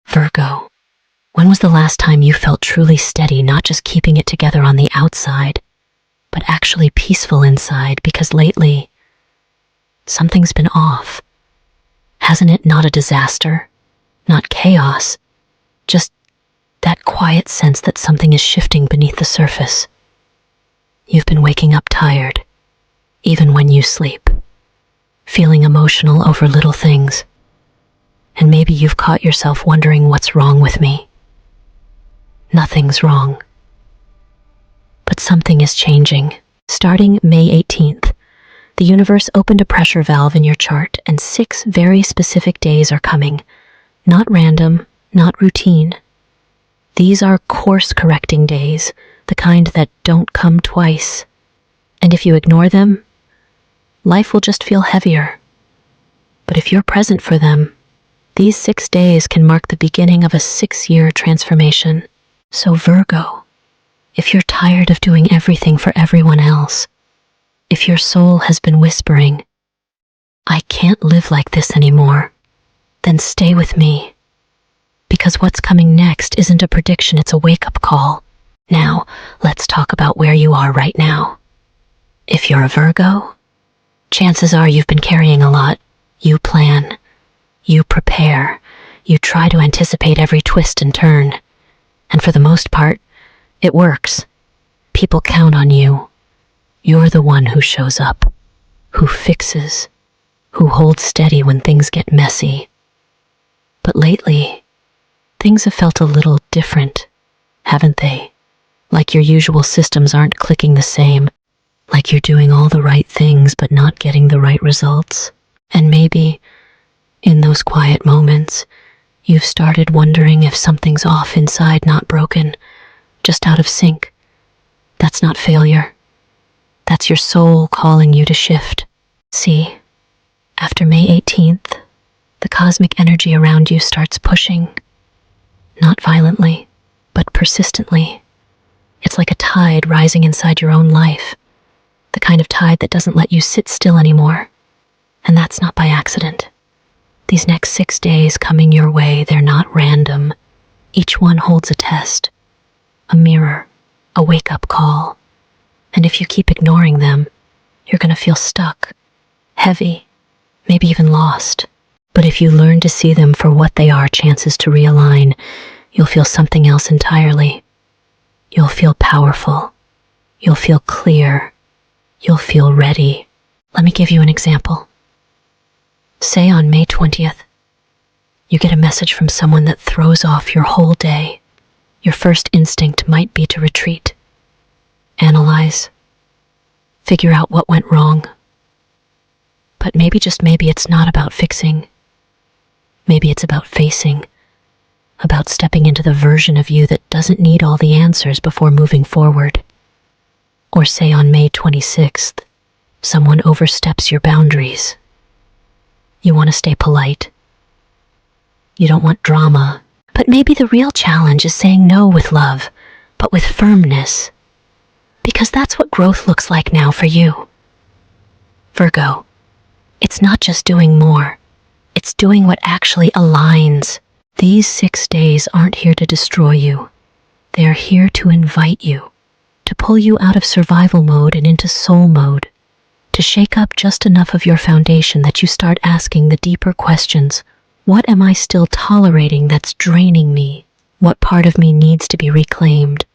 Virgo, when was the last time you felt truly steady, not just keeping it together on the outside, but actually peaceful inside? Because lately, something's been off. Hasn't it? Not a disaster, not chaos, just that quiet sense that something is shifting beneath the surface. You've been waking up tired, even when you sleep, feeling emotional over little things. And maybe you've caught yourself wondering, what's wrong with me? Nothing's wrong. But something is changing. Starting May 18th, the universe opened a pressure valve in your chart, and 6 very specific days are coming. Not random, not routine. These are course-correcting days, the kind that don't come twice. And if you ignore them, life will just feel heavier. But if you're present for them, these 6 days can mark the beginning of a 6-year transformation. So Virgo, if you're tired of doing everything for everyone else, if your soul has been whispering, "I can't live like this anymore," then stay with me. Because what's coming next isn't a prediction, it's a wake-up call. Now, let's talk about where you are right now. If you're a Virgo, chances are you've been carrying a lot. You plan, you prepare, you try to anticipate every twist and turn. And for the most part, it works. People count on you. You're the one who shows up, who fixes, who holds steady when things get messy. But lately, things have felt a little different, haven't they? Like your usual systems aren't clicking the same, like you're doing all the right things but not getting the right results. And maybe, in those quiet moments, you've started wondering if something's off inside, not broken, just out of sync. That's not failure. That's your soul calling you to shift. See, after May 18th, the cosmic energy around you starts pushing. Not violently, but persistently. It's like a tide rising inside your own life. The kind of tide that doesn't let you sit still anymore. And that's not by accident. These next 6 days coming your way, they're not random. Each one holds a test, a mirror, a wake-up call. And if you keep ignoring them, you're going to feel stuck, heavy, maybe even lost. But if you learn to see them for what they are, chances to realign, you'll feel something else entirely. You'll feel powerful. You'll feel clear. You'll feel ready. Let me give you an example. Say on May 20th, you get a message from someone that throws off your whole day. Your first instinct might be to retreat, analyze, figure out what went wrong. But maybe, just maybe, it's not about fixing. Maybe it's about facing, about stepping into the version of you that doesn't need all the answers before moving forward. Or say on May 26th, someone oversteps your boundaries. You want to stay polite. You don't want drama. But maybe the real challenge is saying no with love, but with firmness. Because that's what growth looks like now for you. Virgo, it's not just doing more. It's doing what actually aligns. These 6 days aren't here to destroy you. They're here to invite you, to pull you out of survival mode and into soul mode, to shake up just enough of your foundation that you start asking the deeper questions. What am I still tolerating that's draining me? What part of me needs to be reclaimed?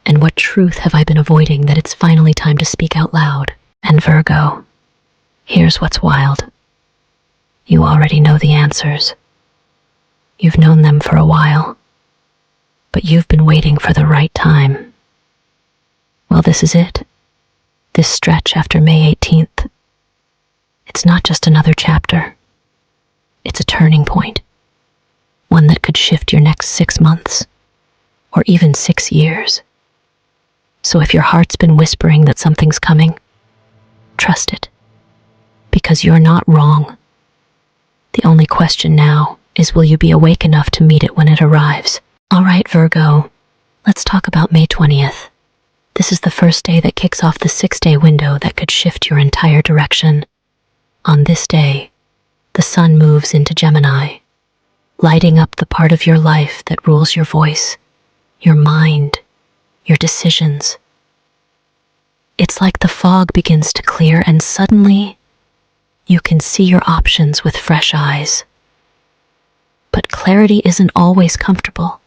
And what truth have I been avoiding that it's finally time to speak out loud? And Virgo, here's what's wild. You already know the answers. You've known them for a while, but you've been waiting for the right time. Well, this is it. This stretch after May 18th. It's not just another chapter. It's a turning point. One that could shift your next 6 months, or even 6 years. So if your heart's been whispering that something's coming, trust it. Because you're not wrong. The only question now is, will you be awake enough to meet it when it arrives? All right, Virgo, let's talk about May 20th. This is the first day that kicks off the 6-day window that could shift your entire direction. On this day, the sun moves into Gemini, lighting up the part of your life that rules your voice, your mind, your decisions. It's like the fog begins to clear and suddenly you can see your options with fresh eyes. But clarity isn't always comfortable,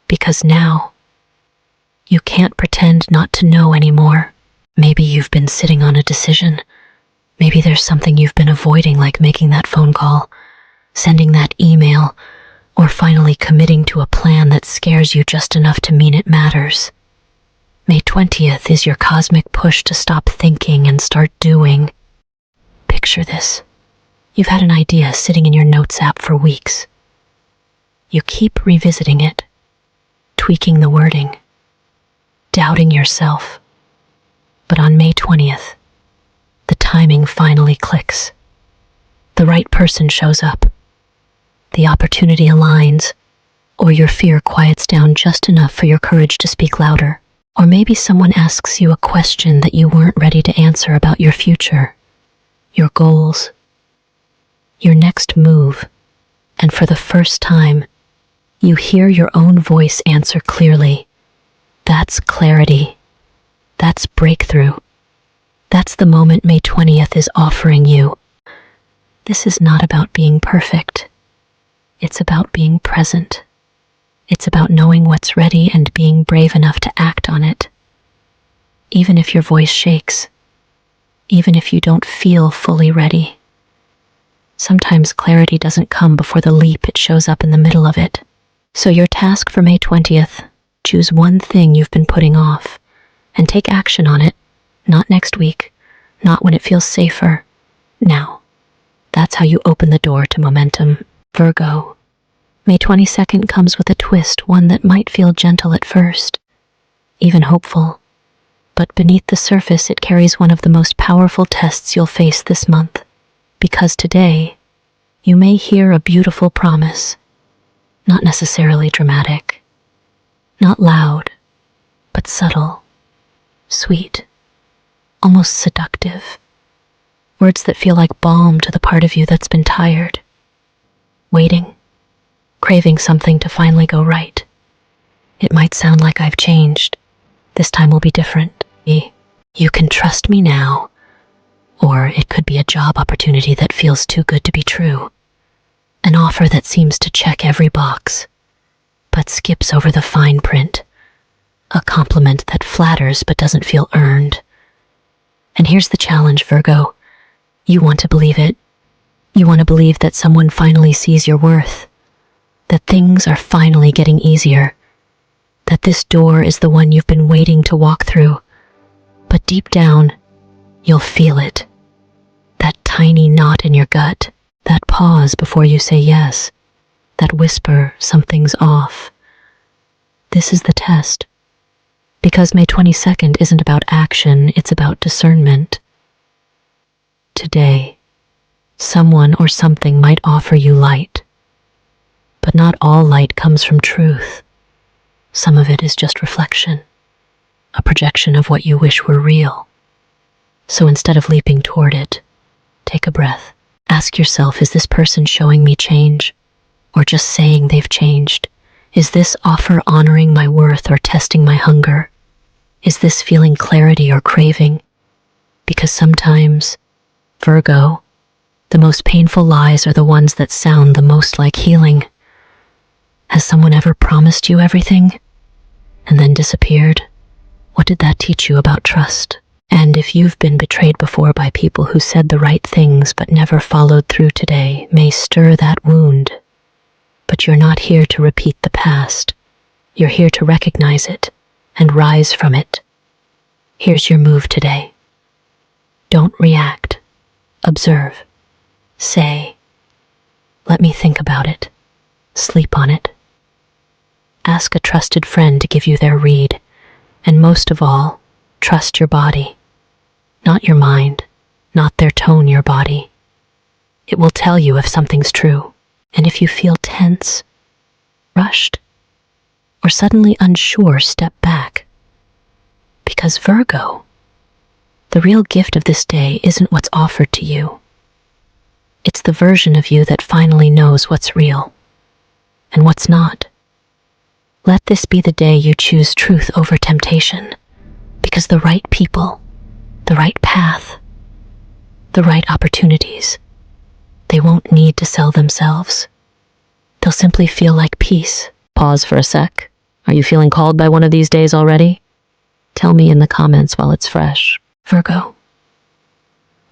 because now you can't pretend not to know anymore. Maybe you've been sitting on a decision. Maybe there's something you've been avoiding, like making that phone call, sending that email, or finally committing to a plan that scares you just enough to mean it matters. May 20th is your cosmic push to stop thinking and start doing. Picture this. You've had an idea sitting in your notes app for weeks. You keep revisiting it, tweaking the wording, doubting yourself. But on May 20th, the timing finally clicks. The right person shows up. The opportunity aligns, or your fear quiets down just enough for your courage to speak louder. Or maybe someone asks you a question that you weren't ready to answer about your future, your goals, your next move, and for the first time, you hear your own voice answer clearly. That's clarity. That's breakthrough. That's the moment May 20th is offering you. This is not about being perfect. It's about being present. It's about knowing what's ready and being brave enough to act on it. Even if your voice shakes, even if you don't feel fully ready. Sometimes clarity doesn't come before the leap, it shows up in the middle of it. So your task for May 20th, choose one thing you've been putting off and take action on it, not next week, not when it feels safer, now. That's how you open the door to momentum. Virgo. May 22nd comes with a twist, one that might feel gentle at first, even hopeful. But beneath the surface, it carries one of the most powerful tests you'll face this month. Because today, you may hear a beautiful promise. Not necessarily dramatic, not loud, but subtle, sweet, almost seductive. Words that feel like balm to the part of you that's been tired, waiting, craving something to finally go right. It might sound like I've changed. This time will be different. You can trust me now. Or it could be a job opportunity that feels too good to be true. An offer that seems to check every box, but skips over the fine print. A compliment that flatters but doesn't feel earned. And here's the challenge, Virgo. You want to believe it. You want to believe that someone finally sees your worth. That things are finally getting easier. That this door is the one you've been waiting to walk through. But deep down, you'll feel it. That tiny knot in your gut. That pause before you say yes. That whisper, something's off. This is the test. Because May 22nd isn't about action, it's about discernment. Today, someone or something might offer you light. But not all light comes from truth. Some of it is just reflection, a projection of what you wish were real. So instead of leaping toward it, take a breath. Ask yourself, is this person showing me change, or just saying they've changed? Is this offer honoring my worth or testing my hunger? Is this feeling clarity or craving? Because sometimes, Virgo, the most painful lies are the ones that sound the most like healing. Has someone ever promised you everything and then disappeared? What did that teach you about trust? And if you've been betrayed before by people who said the right things but never followed through, today may stir that wound. But you're not here to repeat the past. You're here to recognize it and rise from it. Here's your move today. Don't react. Observe. Say, let me think about it. Sleep on it. Ask a trusted friend to give you their read. And most of all, trust your body. Not your mind, not their tone, your body. It will tell you if something's true. And if you feel tense, rushed, or suddenly unsure, step back. Because Virgo, the real gift of this day isn't what's offered to you. It's the version of you that finally knows what's real. and what's not. Let this be the day you choose truth over temptation, because the right people, the right path, the right opportunities, they won't need to sell themselves. They'll simply feel like peace. Pause for a sec. Are you feeling called by one of these days already? Tell me in the comments while it's fresh. Virgo,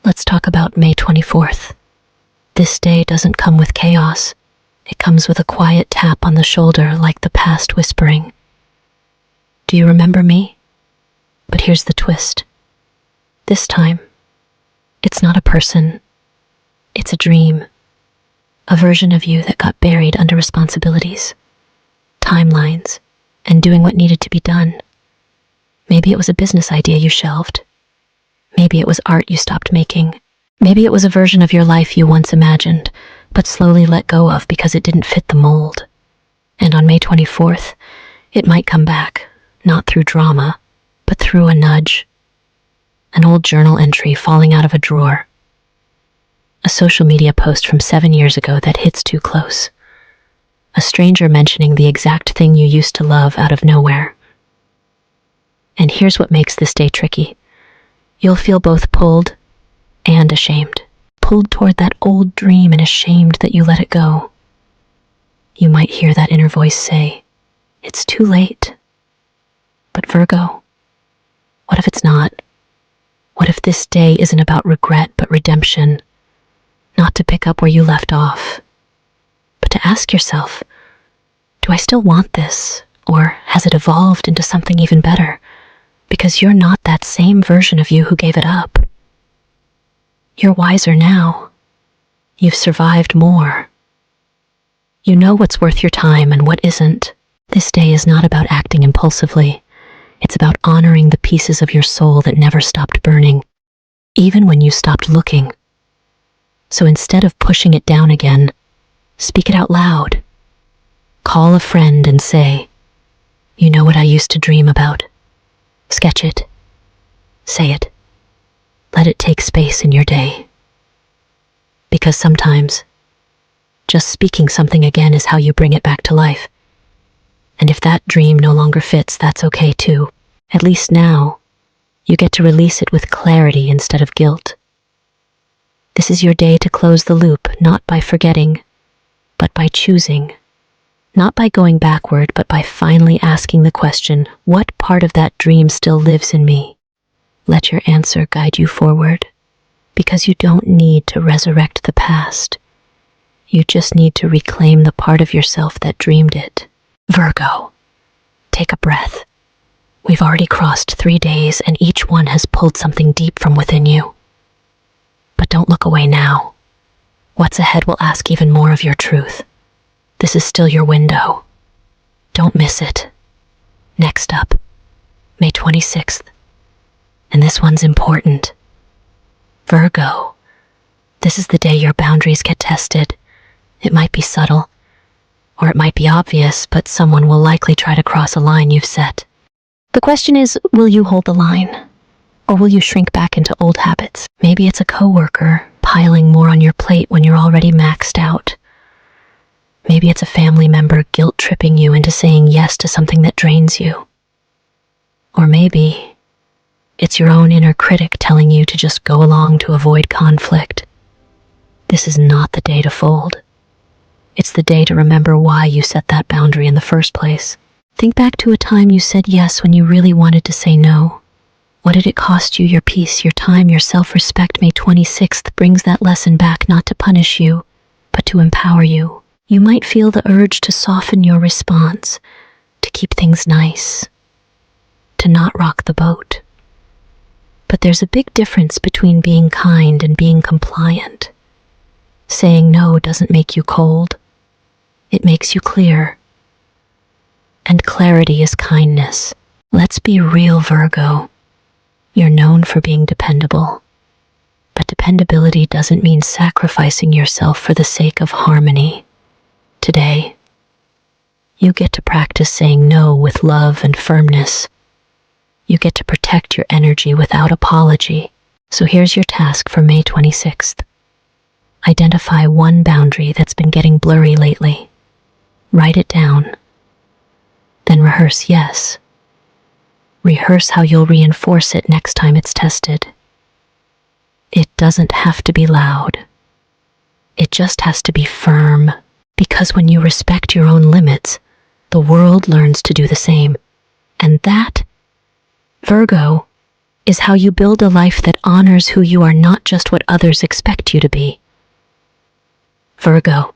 let's talk about May 24th. This day doesn't come with chaos. It comes with a quiet tap on the shoulder like the past whispering. Do you remember me? But here's the twist. This time, it's not a person. It's a dream. A version of you that got buried under responsibilities, timelines, and doing what needed to be done. Maybe it was a business idea you shelved. Maybe it was art you stopped making. Maybe it was a version of your life you once imagined, but slowly let go of because it didn't fit the mold. And on May 24th, it might come back, not through drama, but through a nudge. An old journal entry falling out of a drawer. A social media post from 7 years ago that hits too close. A stranger mentioning the exact thing you used to love out of nowhere. And here's what makes this day tricky. You'll feel both pulled and ashamed. Pulled toward that old dream and ashamed that you let it go. You might hear that inner voice say, "It's too late." But Virgo, what if it's not? What if this day isn't about regret but redemption? Not to pick up where you left off, but to ask yourself, do I still want this? Or has it evolved into something even better? Because you're not that same version of you who gave it up. You're wiser now. You've survived more. You know what's worth your time and what isn't. This day is not about acting impulsively. It's about honoring the pieces of your soul that never stopped burning, even when you stopped looking. So instead of pushing it down again, speak it out loud. Call a friend and say, "You know what I used to dream about?" Sketch it. Say it. Let it take space in your day. Because sometimes, just speaking something again is how you bring it back to life. And if that dream no longer fits, that's okay too. At least now, you get to release it with clarity instead of guilt. This is your day to close the loop, not by forgetting, but by choosing. Not by going backward, but by finally asking the question, what part of that dream still lives in me? Let your answer guide you forward, because you don't need to resurrect the past. You just need to reclaim the part of yourself that dreamed it. Virgo, take a breath. We've already crossed 3 days, and each one has pulled something deep from within you. But don't look away now. What's ahead will ask even more of your truth. This is still your window. Don't miss it. Next up, May 26th. And this one's important. Virgo, this is the day your boundaries get tested. It might be subtle, or it might be obvious, but someone will likely try to cross a line you've set. The question is, will you hold the line? Or will you shrink back into old habits? Maybe it's a coworker piling more on your plate when you're already maxed out. Maybe it's a family member guilt-tripping you into saying yes to something that drains you. Or maybe it's your own inner critic telling you to just go along to avoid conflict. This is not the day to fold. It's the day to remember why you set that boundary in the first place. Think back to a time you said yes when you really wanted to say no. What did it cost you? Your peace, your time, your self-respect. May 26th brings that lesson back, not to punish you, but to empower you. You might feel the urge to soften your response, to keep things nice, to not rock the boat. But there's a big difference between being kind and being compliant. Saying no doesn't make you cold. It makes you clear. And clarity is kindness. Let's be real, Virgo. You're known for being dependable. But dependability doesn't mean sacrificing yourself for the sake of harmony. Today, you get to practice saying no with love and firmness. You get to protect your energy without apology. So here's your task for May 26th. Identify one boundary that's been getting blurry lately. Write it down. Then rehearse yes. Rehearse how you'll reinforce it next time it's tested. It doesn't have to be loud. It just has to be firm, because when you respect your own limits, the world learns to do the same. And that, Virgo, is how you build a life that honors who you are, not just what others expect you to be. Virgo,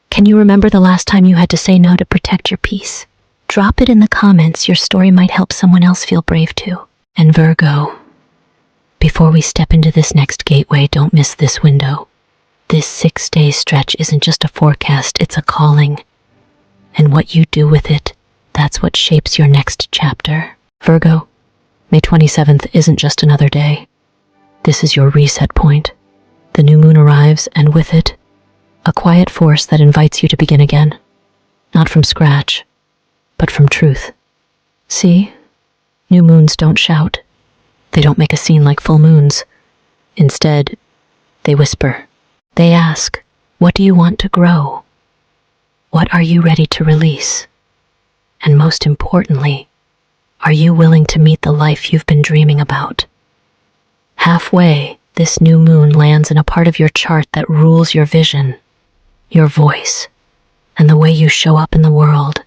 can you remember the last time you had to say no to protect your peace? Drop it in the comments. Your story might help someone else feel brave too. And Virgo, before we step into this next gateway, don't miss this window. This 6-day stretch isn't just a forecast, it's a calling. And what you do with it, that's what shapes your next chapter. Virgo, May 27th isn't just another day. This is your reset point. The new moon arrives, and with it, a quiet force that invites you to begin again. Not from scratch, but from truth. See? New moons don't shout. They don't make a scene like full moons. Instead, they whisper. They ask, what do you want to grow? What are you ready to release? And most importantly, are you willing to meet the life you've been dreaming about? Halfway, this new moon lands in a part of your chart that rules your vision, your voice, and the way you show up in the world.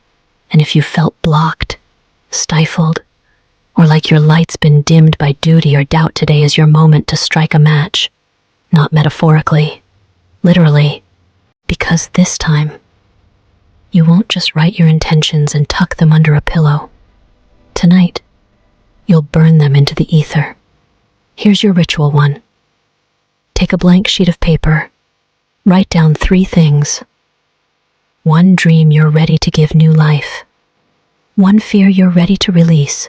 And if you felt blocked, stifled, or like your light's been dimmed by duty or doubt, today is your moment to strike a match. Not metaphorically, literally, because this time, you won't just write your intentions and tuck them under a pillow. Tonight, you'll burn them into the ether. Here's your ritual one. Take a blank sheet of paper. Write down 3 things. 1 dream you're ready to give new life. 1 fear you're ready to release.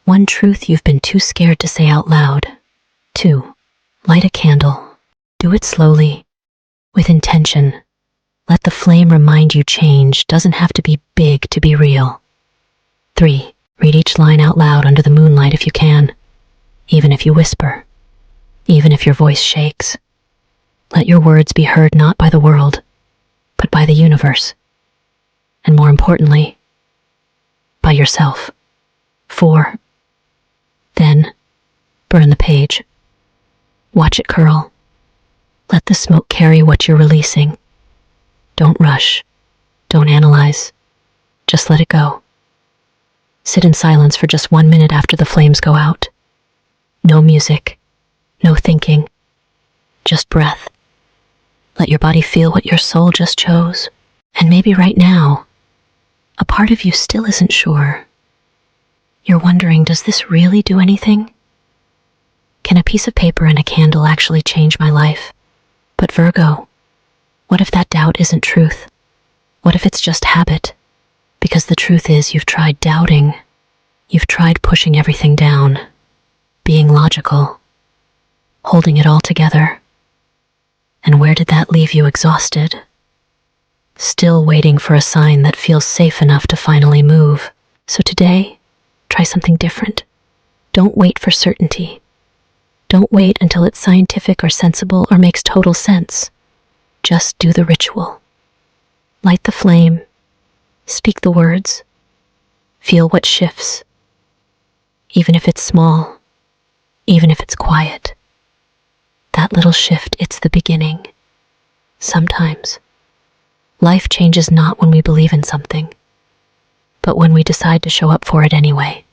1 truth you've been too scared to say out loud. 2. Light a candle. Do it slowly, with intention. Let the flame remind you change doesn't have to be big to be real. 3. Read each line out loud under the moonlight if you can, even if you whisper, even if your voice shakes. Let your words be heard not by the world, but by the universe. And more importantly, by yourself. 4. Then, burn the page. Watch it curl. Let the smoke carry what you're releasing. Don't rush. Don't analyze. Just let it go. Sit in silence for just 1 minute after the flames go out. No music, no thinking, just breath. Let your body feel what your soul just chose. And maybe right now, a part of you still isn't sure. You're wondering, does this really do anything? Can a piece of paper and a candle actually change my life? But Virgo, what if that doubt isn't truth? What if it's just habit? Because the truth is, you've tried doubting. You've tried pushing everything down, being logical, holding it all together. And where did that leave you? Exhausted, still waiting for a sign that feels safe enough to finally move. So today, try something different. Don't wait for certainty. Don't wait until it's scientific or sensible or makes total sense. Just do the ritual. Light the flame. Speak the words. Feel what shifts. Even if it's small, even if it's quiet. That little shift, it's the beginning. Sometimes, life changes not when we believe in something, but when we decide to show up for it anyway.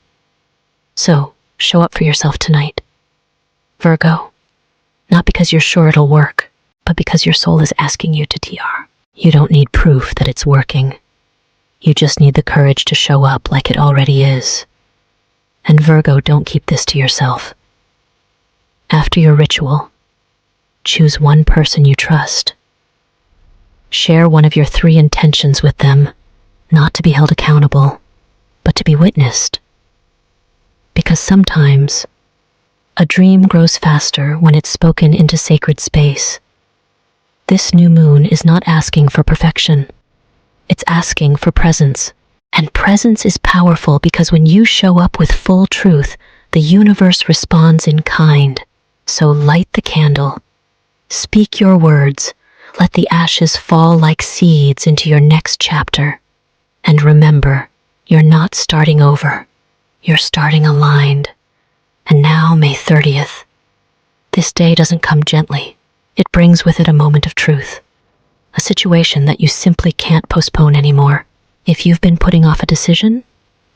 So, show up for yourself tonight. Virgo, not because you're sure it'll work, but because your soul is asking you to TR. You don't need proof that it's working. You just need the courage to show up like it already is. And Virgo, don't keep this to yourself. After your ritual, choose 1 person you trust. Share one of your 3 intentions with them, not to be held accountable, but to be witnessed. Because sometimes, a dream grows faster when it's spoken into sacred space. This new moon is not asking for perfection. It's asking for presence. And presence is powerful because when you show up with full truth, the universe responds in kind. So light the candle. Speak your words. Let the ashes fall like seeds into your next chapter. And remember, you're not starting over. You're starting aligned. And now, May 30th. This day doesn't come gently. It brings with it a moment of truth. A situation that you simply can't postpone anymore. If you've been putting off a decision,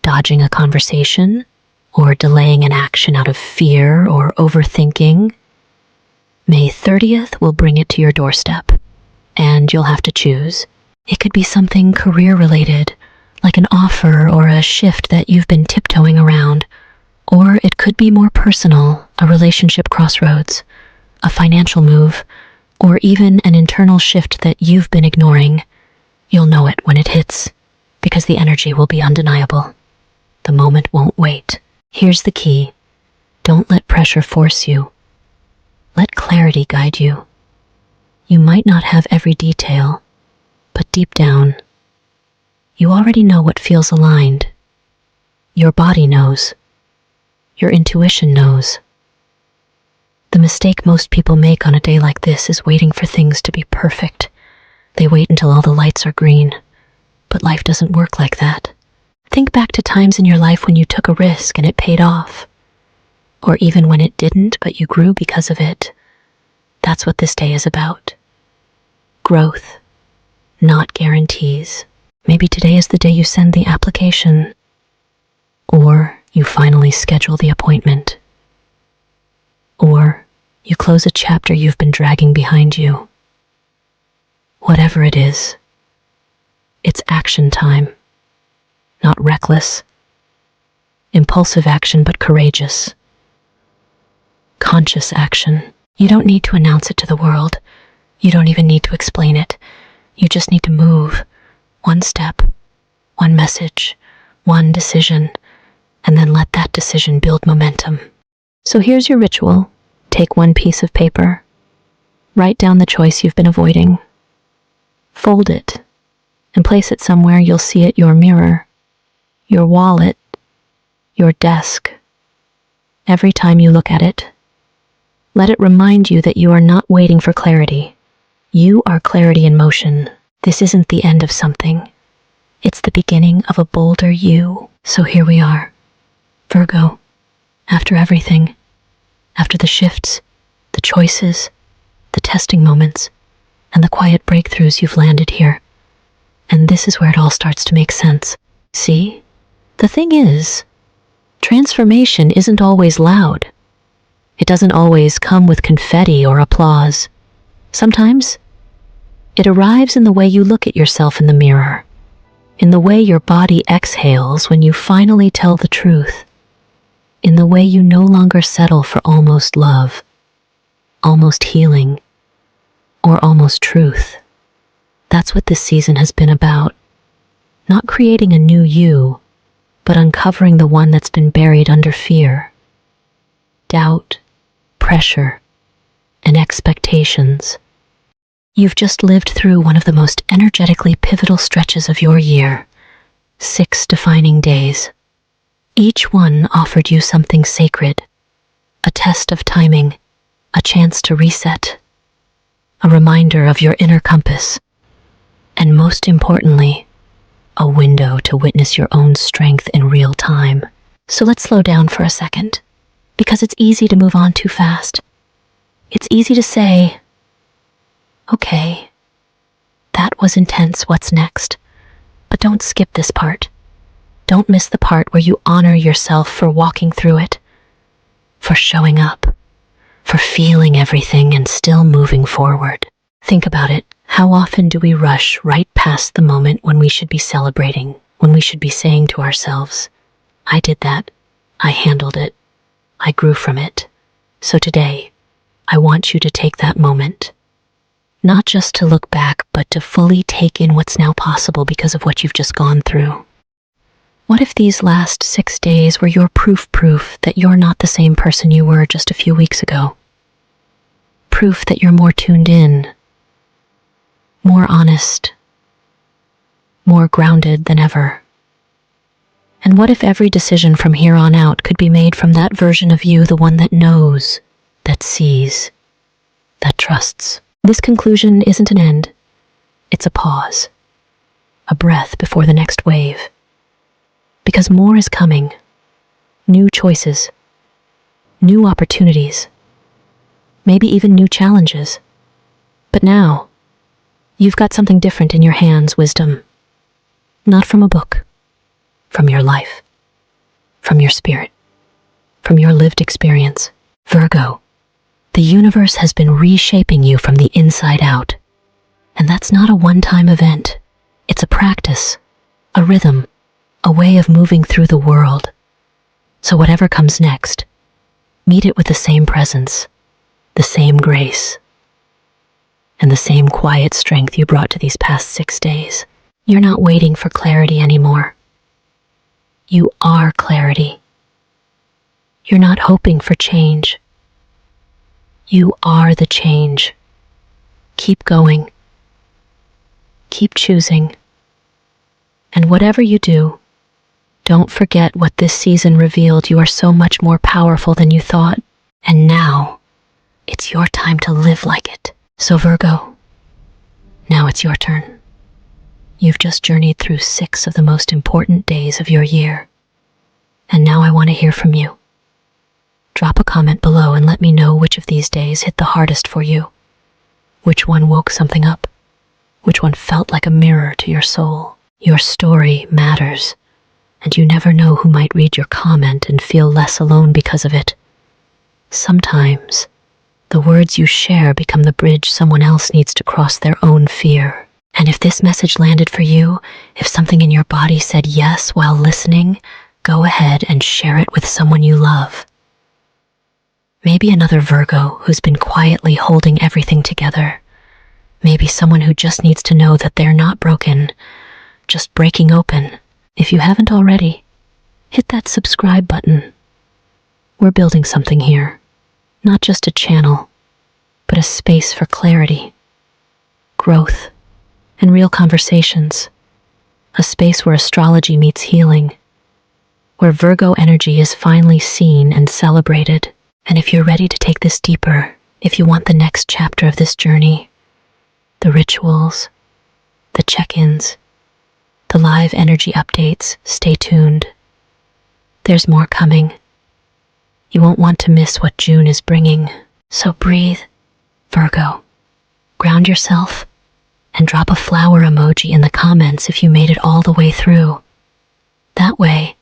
dodging a conversation, or delaying an action out of fear or overthinking, May 30th will bring it to your doorstep, and you'll have to choose. It could be something career-related, like an offer or a shift that you've been tiptoeing around, or it could be more personal, a relationship crossroads, a financial move, or even an internal shift that you've been ignoring. You'll know it when it hits, because the energy will be undeniable. The moment won't wait. Here's the key. Don't let pressure force you. Let clarity guide you. You might not have every detail, but deep down, you already know what feels aligned. Your body knows. Your intuition knows. The mistake most people make on a day like this is waiting for things to be perfect. They wait until all the lights are green. But life doesn't work like that. Think back to times in your life when you took a risk and it paid off. Or even when it didn't, but you grew because of it. That's what this day is about. Growth, not guarantees. Maybe today is the day you send the application. Or you finally schedule the appointment. Or you close a chapter you've been dragging behind you. Whatever it is, it's action time. Not reckless. Impulsive action, but courageous. Conscious action. You don't need to announce it to the world. You don't even need to explain it. You just need to move. One step, one message, one decision, and then let that decision build momentum. So here's your ritual. Take one piece of paper. Write down the choice you've been avoiding. Fold it and place it somewhere you'll see it: your mirror, your wallet, your desk. Every time you look at it, let it remind you that you are not waiting for clarity. You are clarity in motion. This isn't the end of something. It's the beginning of a bolder you. So here we are, Virgo. After everything, after the shifts, the choices, the testing moments, and the quiet breakthroughs, you've landed here. And this is where it all starts to make sense. See? The thing is, transformation isn't always loud. It doesn't always come with confetti or applause. Sometimes, it arrives in the way you look at yourself in the mirror, in the way your body exhales when you finally tell the truth, in the way you no longer settle for almost love, almost healing, or almost truth. That's what this season has been about. Not creating a new you, but uncovering the one that's been buried under fear, doubt, pressure, and expectations. You've just lived through one of the most energetically pivotal stretches of your year. 6 defining days. Each one offered you something sacred, a test of timing, a chance to reset, a reminder of your inner compass, and most importantly, a window to witness your own strength in real time. So let's slow down for a second, because it's easy to move on too fast. It's easy to say, okay, that was intense, what's next? But don't skip this part. Don't miss the part where you honor yourself for walking through it, for showing up, for feeling everything and still moving forward. Think about it. How often do we rush right past the moment when we should be celebrating, when we should be saying to ourselves, I did that, I handled it, I grew from it. So today, I want you to take that moment. Not just to look back, but to fully take in what's now possible because of what you've just gone through. What if these last 6 days were your proof that you're not the same person you were just a few weeks ago? Proof that you're more tuned in, more honest, more grounded than ever. And what if every decision from here on out could be made from that version of you, the one that knows, that sees, that trusts? This conclusion isn't an end. It's a pause, a breath before the next wave. Because more is coming. New choices, new opportunities, maybe even new challenges. But now, you've got something different in your hands, wisdom. Not from a book, from your life, from your spirit, from your lived experience. Virgo, the universe has been reshaping you from the inside out. And that's not a one-time event. It's a practice, a rhythm, a way of moving through the world. So whatever comes next, meet it with the same presence, the same grace, and the same quiet strength you brought to these past 6 days. You're not waiting for clarity anymore. You are clarity. You're not hoping for change. You are the change. Keep going. Keep choosing. And whatever you do, don't forget what this season revealed. You are so much more powerful than you thought. And now, it's your time to live like it. So Virgo, now it's your turn. You've just journeyed through 6 of the most important days of your year. And now I want to hear from you. Drop a comment below and let me know which of these days hit the hardest for you. Which one woke something up? Which one felt like a mirror to your soul? Your story matters, and you never know who might read your comment and feel less alone because of it. Sometimes, the words you share become the bridge someone else needs to cross their own fear. And if this message landed for you, if something in your body said yes while listening, go ahead and share it with someone you love. Maybe another Virgo who's been quietly holding everything together. Maybe someone who just needs to know that they're not broken, just breaking open. If you haven't already, hit that subscribe button. We're building something here. Not just a channel, but a space for clarity, growth, and real conversations. A space where astrology meets healing, where Virgo energy is finally seen and celebrated. And if you're ready to take this deeper, if you want the next chapter of this journey, the rituals, the check-ins, the live energy updates, stay tuned. There's more coming. You won't want to miss what June is bringing. So breathe, Virgo. Ground yourself and drop a flower emoji in the comments if you made it all the way through. That way,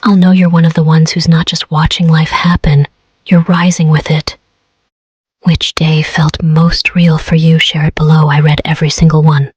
I'll know you're one of the ones who's not just watching life happen, you're rising with it. Which day felt most real for you? Share it below. I read every single one.